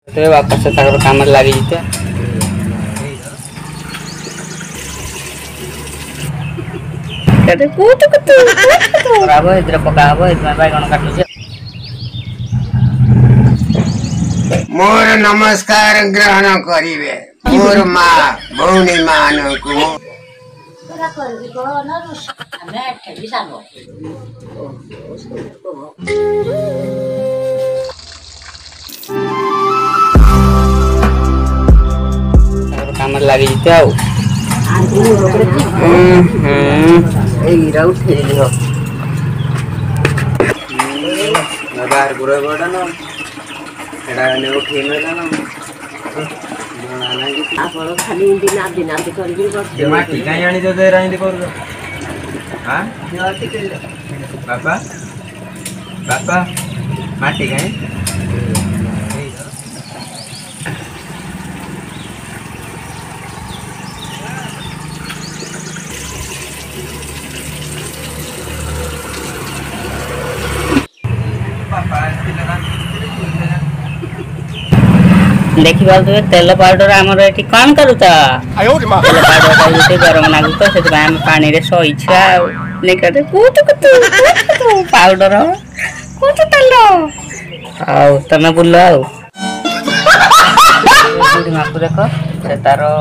तो बापा से ताकर काम लगी जीते कते कूत खराब है इधर पका है इतना बैगन काटू छे मोर नमस्कार ग्रहण करिवे मोर माँ भौनी मानकु तोरा करबी को न रुस हमें ठेली सानो काम लगी जीते आओ हीरा उठे लियो बाहर गुरे बड़ा न एडा ने उठे न जानो आपण खाली दिन करबी ये माटी काई आनी तो दे रांदी करू हां बाबा बाबा माटी काई देखि बाल तो तेल पाउडर हमर एठी कोन करूता तेल पाउडर काई गरम लागु तो से हम पानी रे सोई छा नेकटे कूत पाउडर कूत तेल आउ तमे बुल्लो आउ बुढ़ी माकु देखो से तारो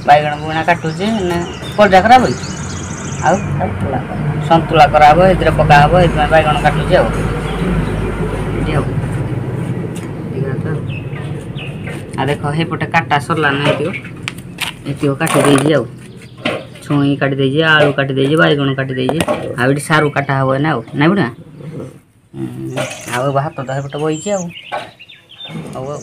बैगन बुना काटू जे ना कोडा खराब होई आउ संतुला कराबो इधर पकाबो इतना बैगन काटू जे आउ दियो आ देखो हे पटे काटा सरला नै दियो एतियो काटी दे जे आउ छोई काटी दे जे आलू काटी दे जे बैगन काटी दे जे आ बिटी सारू काटा हो ना नै बुना आ भात तो हे पटे बोई जे आउ आउ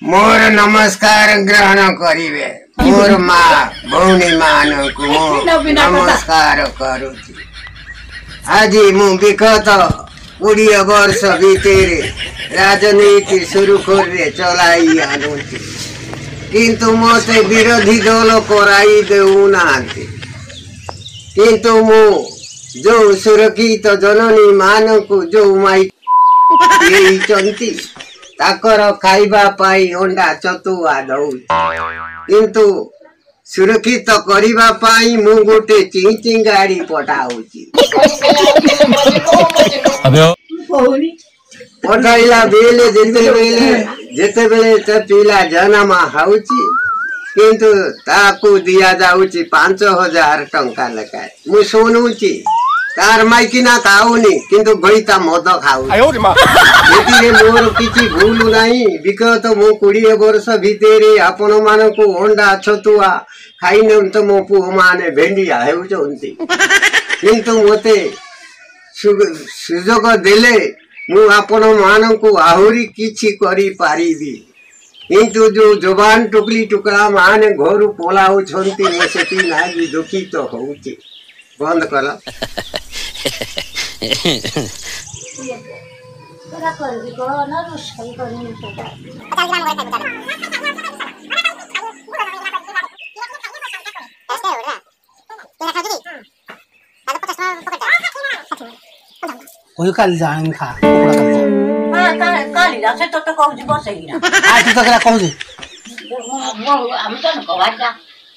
मोर नमस्कार ग्रहण करिवे मोर माँ भौनी मानकु नमस्कार करुछि आज मु विगत 20 वर्ष भिତରେ राजनीति सुरुखुरुरे चलाई आनुछि किंतु मते विरोधी दल कराई देउनांती किंतु मु जो सुरक्षित जननी मानकु जो माई चंती ताकर खाइबा पाई अंडा चतुआ दउ किंतु सुरक्षित करिबा पाई मु गोटे चिंचिंगाड़ी पठाउची पठाइला बेले जेते बेले त पिला जनमा हाउची किंतु ताकू दिया जाउची 5000 टंका लकाय मु सोनुची तार माइकिना खाऊनी किंतु गईता मद खाऊ एतिरे मोर किछि भूल नाही विगत मो 20 वर्ष भिତରେ आपण मानको अंडा छतुआ खाइने त मो पु माने भेंडिया हेउचंती किंतु मते सुजोग देले मु आपण मानको आहुरी किछि करी पारिबी किंतु जो जवान टुकली टुकड़ा माने घरु पलाउ छंती मो सेति नाही दुखित होउची बंद कर तोरा करबी को न रुसई करनी कोई काली जान खा काली जा से तो कहू जी बसई ना आज तो करा कहू जी हम तो न कहवा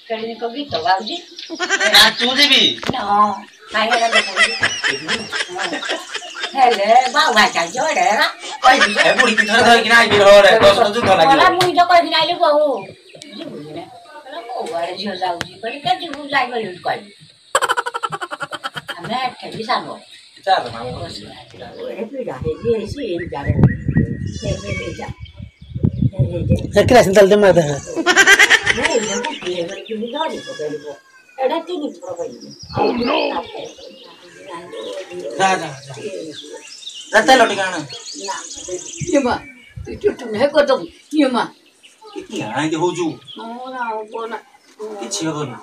कली को गीत गाऊ जी ना तू देबी ना काई ना हेले बाबा चा जोड़े रा कई ए बुढ़ी की थर थर कि ना गिर हो रे 10 रजू तो लागियो मला मुई तो कहि नाइले बहु जी बुझने मला को वाले जो जाऊ जी पर के जी बुझ लाग गयो कहि हमें ठेली सानो चार ना ए पीड़ा है ये इसी इन जा रे ले जा किला सिंतल दे मार दे नहीं ये बुद्धि है कि निकाली को गयो एडा तीन थोड़ा भाई ओह नो जा जा जाते लौट गाना ना ये मां तू चुट में को तो ये मां किती हां जे होजू ना कोना किछि हो नहीं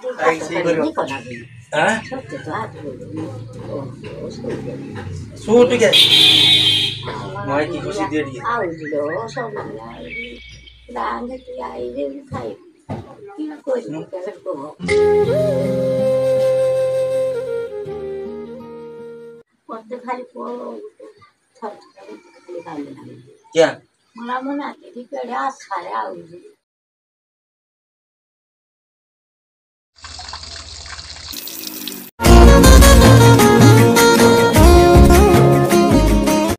हाँ सत्य तो हाथ सूट के माई की खुशी दे रही है आउलो सब लांग की आई रे खाई कि कोई नहीं कर को कोते खाली को थट खाली खाली क्या मला म्हणाले तिकडे आज खाय आउली